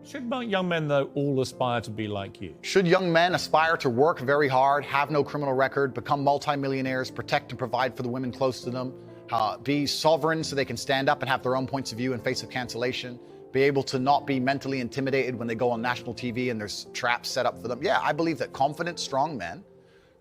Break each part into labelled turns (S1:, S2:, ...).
S1: Should young men, though, all aspire to be like you?
S2: Should young men aspire to work very hard, have no criminal record, become multimillionaires, protect and provide for the women close to them, be sovereign so they can stand up and have their own points of view in face of cancellation, be able to not be mentally intimidated when they go on national TV and there's traps set up for them? Yeah, I believe that confident, strong men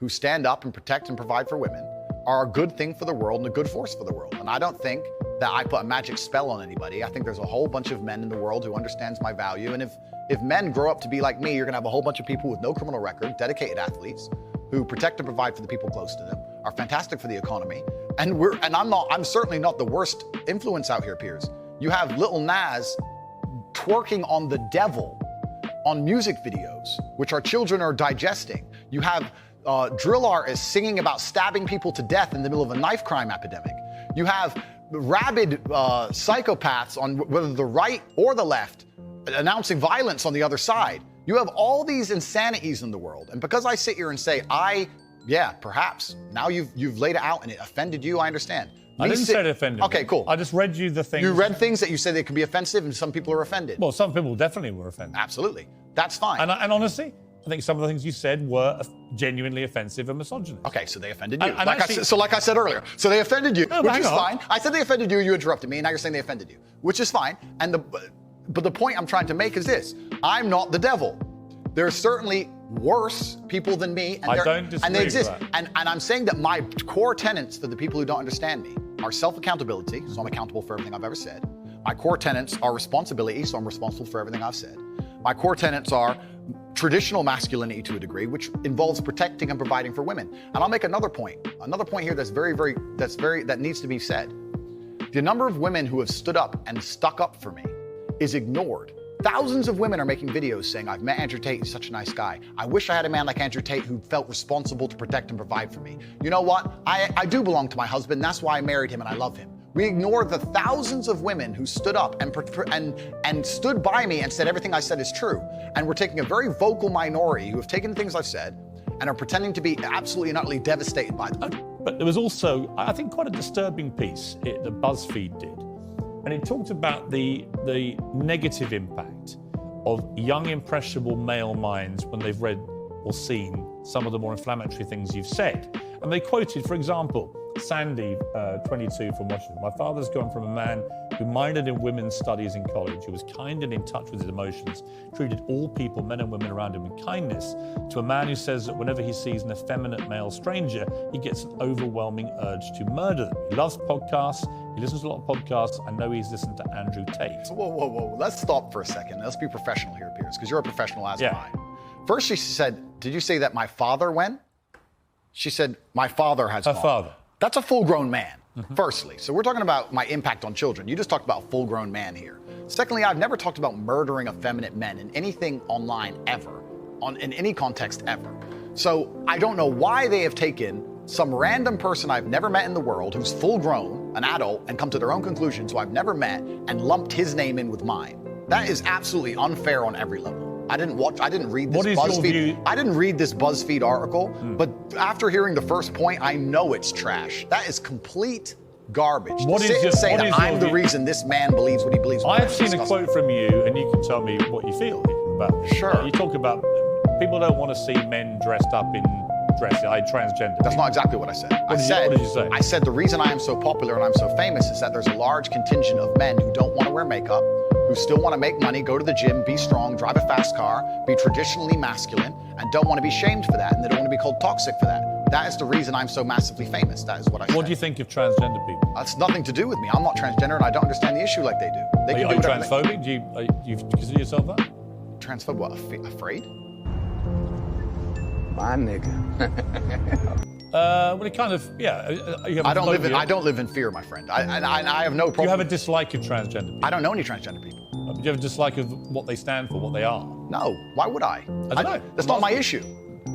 S2: who stand up and protect and provide for women are a good thing for the world and a good force for the world. And I don't think that I put a magic spell on anybody. I think there's a whole bunch of men in the world who understands my value. And if men grow up to be like me, you're gonna have a whole bunch of people with no criminal record, dedicated athletes, who protect and provide for the people close to them, are fantastic for the economy. And I'm certainly not the worst influence out here, Piers. You have Lil Nas twerking on the devil on music videos, which our children are digesting. You have drill artists singing about stabbing people to death in the middle of a knife crime epidemic. You have rabid psychopaths on whether the right or the left announcing violence on the other side. You have all these insanities in the world. And because I sit here and say, yeah, perhaps, now you've laid it out and it offended you, I understand.
S1: I didn't say it offended me.
S2: Okay, cool.
S1: I just read you the things.
S2: You read things that you said they could be offensive and some people are offended.
S1: Well, some people definitely were offended.
S2: Absolutely. That's fine.
S1: And honestly, I think some of the things you said were genuinely offensive and misogynist.
S2: Okay, so they offended you. Like I said earlier, so they offended you, which is fine. I said they offended you, you interrupted me, and now you're saying they offended you, which is fine. But the point I'm trying to make is this: I'm not the devil. There are certainly worse people than me, and they exist. And I'm saying that my core tenets for the people who don't understand me are self-accountability, so I'm accountable for everything I've ever said. My core tenets are responsibility, so I'm responsible for everything I've said. My core tenets are traditional masculinity to a degree, which involves protecting and providing for women. And I'll make another point here that needs to be said. The number of women who have stood up and stuck up for me is ignored. Thousands of women are making videos saying, I've met Andrew Tate, he's such a nice guy. I wish I had a man like Andrew Tate who felt responsible to protect and provide for me. You know what? I do belong to my husband, that's why I married him and I love him. We ignore the thousands of women who stood up and stood by me and said everything I said is true. And we're taking a very vocal minority who have taken things I've said and are pretending to be absolutely and utterly devastated by them.
S1: But there was also, I think, quite a disturbing piece that BuzzFeed did. And it talked about the negative impact of young, impressionable male minds when they've read or seen some of the more inflammatory things you've said. And they quoted, for example, Sandy, 22, from Washington. My father's gone from a man who minored in women's studies in college, who was kind and in touch with his emotions, treated all people, men and women around him, with kindness, to a man who says that whenever he sees an effeminate male stranger, he gets an overwhelming urge to murder them. He loves podcasts. He listens to a lot of podcasts. I know he's listened to Andrew Tate.
S2: Whoa. Let's stop for a second. Let's be professional here, Piers, because you're a professional as am I. First, she said, did you say that my father went? She said, my father has gone.
S1: Her father.
S2: That's a full-grown man, firstly. So we're talking about my impact on children. You just talked about a full-grown man here. Secondly, I've never talked about murdering effeminate men in anything online ever, in any context ever. So I don't know why they have taken some random person I've never met in the world who's full-grown, an adult, and come to their own conclusions who I've never met and lumped his name in with mine. That is absolutely unfair on every level. I didn't read this BuzzFeed. I didn't read this BuzzFeed article, but after hearing the first point, I know it's trash. That is complete garbage.
S1: What
S2: to sit and say that I'm the reason this man believes what he believes.
S1: I've seen a quote from you, and you can tell me what you feel about this.
S2: Sure.
S1: You talk about people don't want to see men dressed up in transgender.
S2: That's not exactly what I said.
S1: What did you say?
S2: I said the reason I am so popular and I'm so famous is that there's a large contingent of men who don't want to wear makeup, who still want to make money, go to the gym, be strong, drive a fast car, be traditionally masculine, and don't want to be shamed for that, and they don't want to be called toxic for that. That is the reason I'm so massively famous. That is what I said.
S1: What do you think of transgender people?
S2: That's nothing to do with me. I'm not transgender, and I don't understand the issue like they do.
S1: Are you transphobic? Do you consider yourself that?
S2: Transphobic? What, afraid?
S3: My nigga.
S1: Well, it kind of, yeah.
S2: I don't live in fear, my friend. I have no problem.
S1: Do you have a dislike of transgender people?
S2: I don't know any transgender people.
S1: Do you have a dislike of what they stand for, what they are?
S2: No. Why would I?
S1: I don't know.
S2: That's not my issue.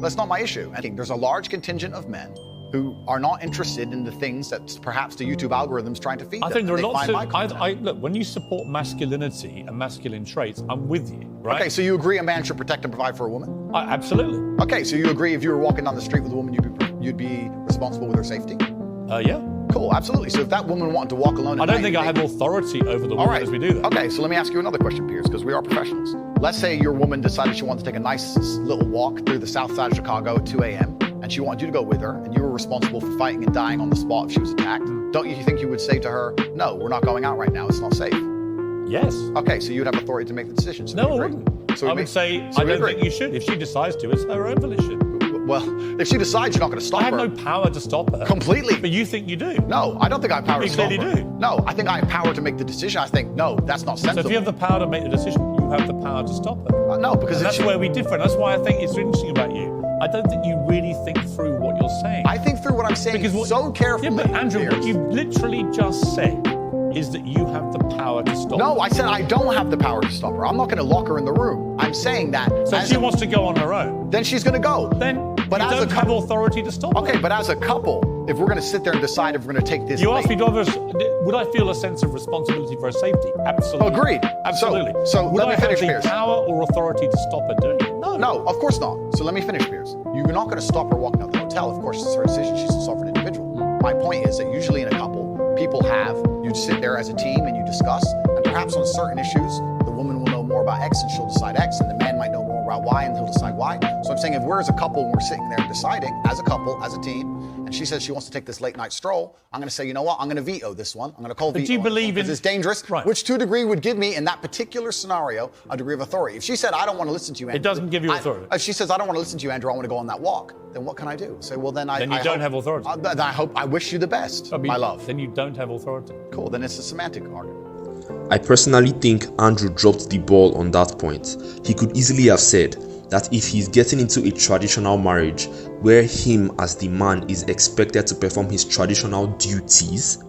S2: That's not my issue. I think there's a large contingent of men who are not interested in the things that perhaps the YouTube algorithm's trying to feed them.
S1: I think there are lots of... Look, when you support masculinity and masculine traits, I'm with you, right?
S2: Okay, so you agree a man should protect and provide for a woman?
S1: Absolutely.
S2: Okay, so you agree if you were walking down the street with a woman, you'd be responsible with her safety?
S1: Yeah.
S2: Cool, absolutely. So if that woman wanted to walk alone at
S1: I don't think I have authority over the woman as we do that.
S2: Okay, so let me ask you another question, Piers, because we are professionals. Let's say your woman decided she wanted to take a nice little walk through the south side of Chicago at 2 a.m. and she wanted you to go with her, and you were responsible for fighting and dying on the spot if she was attacked. Don't you think you would say to her, no, we're not going out right now, it's not safe?
S1: Yes.
S2: Okay, so you'd have authority to make the decision. So
S1: no, I wouldn't.
S2: So
S1: I would say, I don't think you should. If she decides to, it's her own volition.
S2: Well, if she decides, you're not going to stop her.
S1: I have no power to stop her.
S2: Completely.
S1: But you think you do.
S2: No, I don't think I have power to stop her.
S1: You clearly do.
S2: No, I think I have power to make the decision. I think, no, that's not sensible.
S1: So if you have the power to make the decision, you have the power to stop her.
S2: No, because
S1: that's where we differ. That's why I think it's interesting about you. I don't think you really think through what you're saying.
S2: I think through what I'm saying so carefully.
S1: Yeah, but Andrew, what you literally just said is that you have the power to stop her.
S2: No, I said I don't have the power to stop her. I'm not going to lock her in the room. I'm saying that.
S1: So if she wants to go on her own,
S2: then she's going to go.
S1: Then you don't have authority to stop her.
S2: Okay, but as a couple, if we're going to sit there and decide if we're going to take this,
S1: you asked me, would I feel a sense of responsibility for her safety? Absolutely.
S2: Agreed.
S1: Absolutely.
S2: So let me finish, Piers.
S1: Would I have the power or authority to stop her doing it? No.
S2: No, of course not. So let me finish, Piers. You're not going to stop her walking out of the hotel. Of course, it's her decision. She's a sovereign individual. My point is that usually in a couple, you sit there as a team and you discuss, and perhaps on certain issues, the woman will know more about X and she'll decide X, and the man might know more about Y and he'll decide Y. So I'm saying if we're as a couple and we're sitting there deciding, as a couple, as a team, and she says she wants to take this late night stroll, I'm going to say, you know what, I'm going to veto this one. I'm going to call veto.
S1: Do you believe in...
S2: Because it's dangerous, right. Which to a degree would give me, in that particular scenario, a degree of authority. If she said, I don't want to listen to you, Andrew.
S1: It doesn't give you authority.
S2: If she says, I don't want to listen to you, Andrew, I want to go on that walk, then what can I do? Say, well, then I
S1: don't have authority.
S2: I wish you the best, my love.
S1: Then you don't have authority.
S2: Cool, then it's a semantic argument.
S3: I personally think Andrew dropped the ball on that point. He could easily have said that if he's getting into a traditional marriage where him as the man is expected to perform his traditional duties,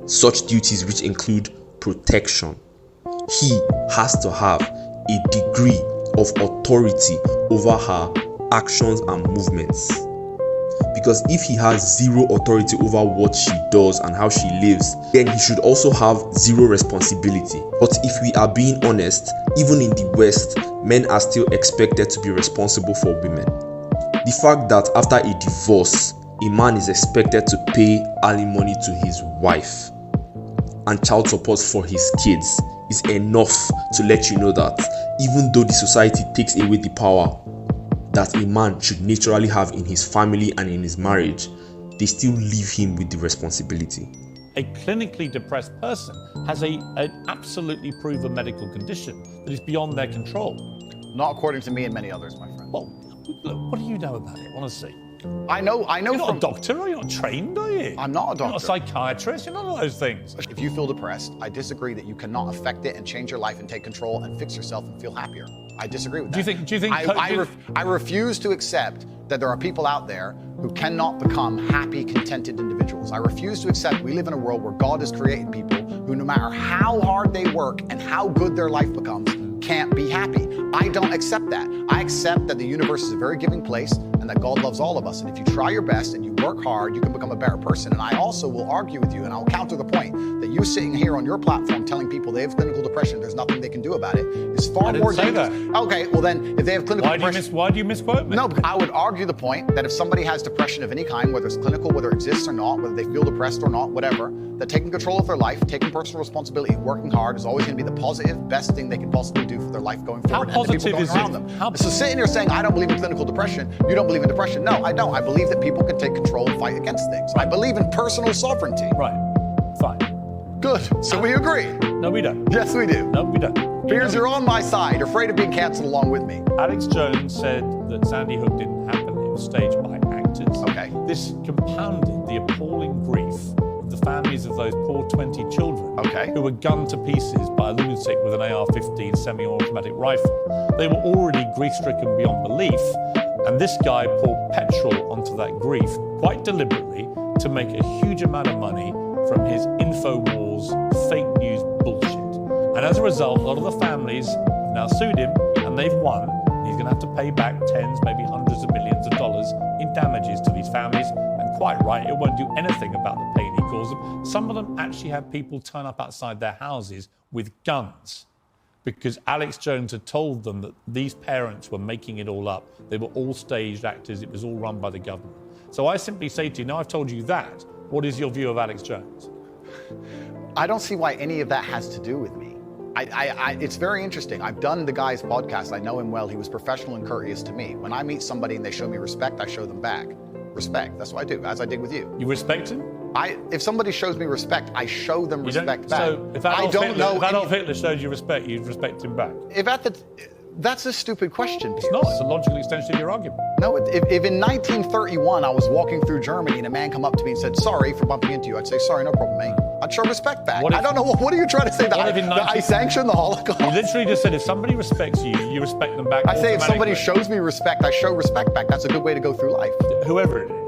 S3: such duties which include protection, he has to have a degree of authority over her actions and movements. Because if he has zero authority over what she does and how she lives, then he should also have zero responsibility. But if we are being honest, even in the West, men are still expected to be responsible for women. The fact that after a divorce, a man is expected to pay alimony to his wife and child support for his kids is enough to let you know that even though the society takes away the power that a man should naturally have in his family and in his marriage, they still leave him with the responsibility.
S1: A clinically depressed person has an absolutely proven medical condition that is beyond their control.
S2: Not according to me and many others, my friend.
S1: Well, look, what do you know about it, honestly?
S2: I know.
S1: You're not a doctor, are you? You're not trained, are you?
S2: I'm not a doctor.
S1: You're not a psychiatrist, you're none of those things.
S2: If you feel depressed, I disagree that you cannot affect it and change your life and take control and fix yourself and feel happier. I disagree with that.
S1: Do you think?
S2: I refuse to accept that there are people out there who cannot become happy, contented individuals. I refuse to accept we live in a world where God has created people who, no matter how hard they work and how good their life becomes, can't be happy. I don't accept that. I accept that the universe is a very giving place and that God loves all of us. And if you try your best and you work hard, you can become a better person. And I also will argue with you, and I'll counter the point that you sitting here on your platform telling people they have clinical depression, there's nothing they can do about it, is far more dangerous. Okay, well then, if they have clinical depression...
S1: Why do you misquote me?
S2: No, I would argue the point that if somebody has depression of any kind, whether it's clinical, whether it exists or not, whether they feel depressed or not, whatever, that taking control of their life, taking personal responsibility, working hard is always going to be the positive, best thing they can possibly do for their life going forward.
S1: How positive is it?
S2: So sitting here saying, I don't believe in clinical depression, you don't believe in depression. No, I don't. I believe that people can take control and fight against things. I believe in personal sovereignty.
S1: Right. Fine.
S2: Good. So we agree.
S1: No, we don't.
S2: Yes, we do.
S1: No, we don't.
S2: Piers, you're on my side. You're afraid of being cancelled along with me.
S1: Alex Jones said that Sandy Hook didn't happen. It was staged by actors.
S2: Okay.
S1: This compounded the appalling grief of the families of those poor 20 children who were gunned to pieces by a lunatic with an AR-15 semi-automatic rifle. They were already grief-stricken beyond belief, and this guy poured petrol onto that grief quite deliberately to make a huge amount of money from his InfoWars fake news bullshit. And as a result, a lot of the families have now sued him, and they've won. He's going to have to pay back tens, maybe hundreds of millions of dollars in damages to these families. And quite right, it won't do anything about the pain he caused them. Some of them actually had people turn up outside their houses with guns because Alex Jones had told them that these parents were making it all up. They were all staged actors. It was all run by the government. So I simply say to you, now I've told you that, what is your view of Alex Jones?
S2: I don't see why any of that has to do with me. It's very interesting. I've done the guy's podcast. I know him well. He was professional and courteous to me. When I meet somebody and they show me respect, I show them back. Respect. That's what I do, as I did with you.
S1: You respect him?
S2: If somebody shows me respect, I show them respect back.
S1: So if Adolf Hitler showed you respect, you'd respect him back?
S2: That's a stupid question, Piers.
S1: It's not. It's a logical extension of your argument.
S2: No, if in 1931 I was walking through Germany and a man come up to me and said, sorry for bumping into you, I'd say, sorry, no problem, mate. I'd show respect back. I don't know, what are you trying to say? That I sanction the Holocaust?
S1: You literally just said if somebody respects you, you respect them back.
S2: I say if somebody shows me respect, I show respect back. That's a good way to go through life.
S1: Whoever it is.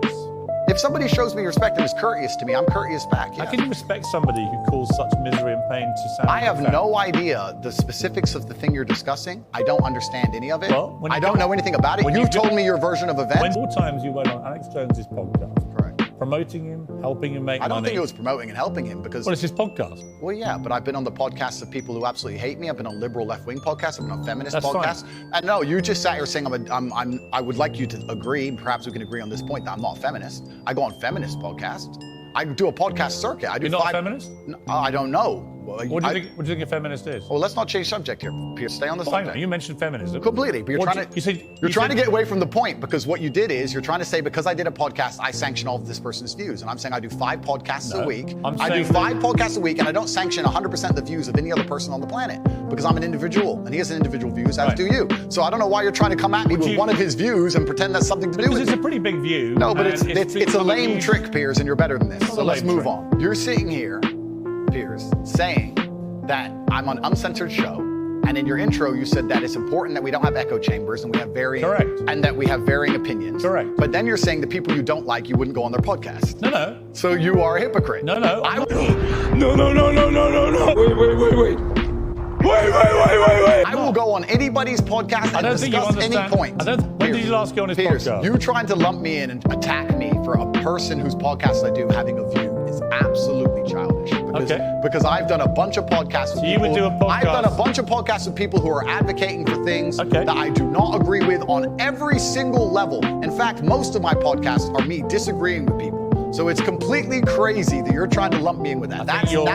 S2: If somebody shows me respect and is courteous to me, I'm courteous back. Yeah.
S1: How can you respect somebody who caused such misery and pain to sound?
S2: I have no idea the specifics of the thing you're discussing. I don't understand any of it.
S1: Well,
S2: I don't know anything about it. You've told me your version of events.
S1: When more times you went on Alex Jones's podcast,
S2: correct,
S1: promoting him, helping him make money.
S2: I don't think it was promoting and helping him because...
S1: Well, it's his podcast.
S2: Well, yeah, but I've been on the podcasts of people who absolutely hate me. I've been on liberal left-wing podcasts. I've been on feminist podcasts.
S1: Fine.
S2: And no, you just sat here saying I would like you to agree, perhaps we can agree on this point, that I'm not a feminist. I go on feminist podcasts. I do a podcast circuit. I do.
S1: You're not a feminist?
S2: No, I don't know.
S1: What do you think a feminist is?
S2: Well, let's not change subject here, Piers. Stay on the subject.
S1: You mentioned feminism.
S2: Completely, but you're trying to get away from the point, because what you did is you're trying to say, because I did a podcast, I sanction all of this person's views. And I'm saying I do 5 podcasts a week. I do 5 podcasts a week, and I don't sanction 100% of the views of any other person on the planet, because I'm an individual, and he has individual views, as do you. So I don't know why you're trying to come at me with one of his views and pretend that's something to do with it.
S1: Because it's a pretty big view.
S2: No, but it's a lame trick, Piers, and you're better than this. So let's move on. You're sitting here, Piers, saying that I'm on Uncensored Show, and in your intro you said that it's important that we don't have echo chambers and we have varying and that we have varying opinions.
S1: Correct.
S2: But then you're saying the people you don't like, you wouldn't go on their podcast.
S1: No.
S2: So you are a hypocrite.
S1: No.
S3: No. Wait.
S2: I will go on anybody's podcast and discuss any point.
S1: When did you last go on his podcast?
S2: You trying to lump me in and attack me for a person whose podcast I do having a view is absolutely childish. Because I've done a bunch of podcasts with people.
S1: You would do a podcast.
S2: I've done a bunch of podcasts with people who are advocating for things that I do not agree with on every single level. In fact, most of my podcasts are me disagreeing with people. So it's completely crazy that you're trying to lump me in with that. That's cheap.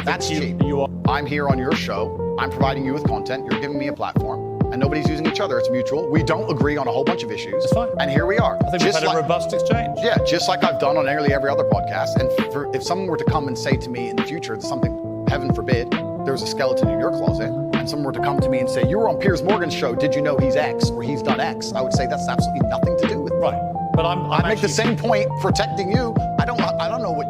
S2: That's cheap. I'm here on your show. I'm providing you with content. You're giving me a platform. And nobody's using each other. It's mutual. We don't agree on a whole bunch of issues.
S1: It's fine.
S2: And here we are.
S1: I think we've had a robust exchange.
S2: Yeah, just like I've done on nearly every other podcast. And if someone were to come and say to me in the future something, heaven forbid, there's a skeleton in your closet, and someone were to come to me and say, you were on Piers Morgan's show, did you know he's X or he's done X? I would say that's absolutely nothing to do with it.
S1: Right. But I
S2: make the same point protecting you. I don't know what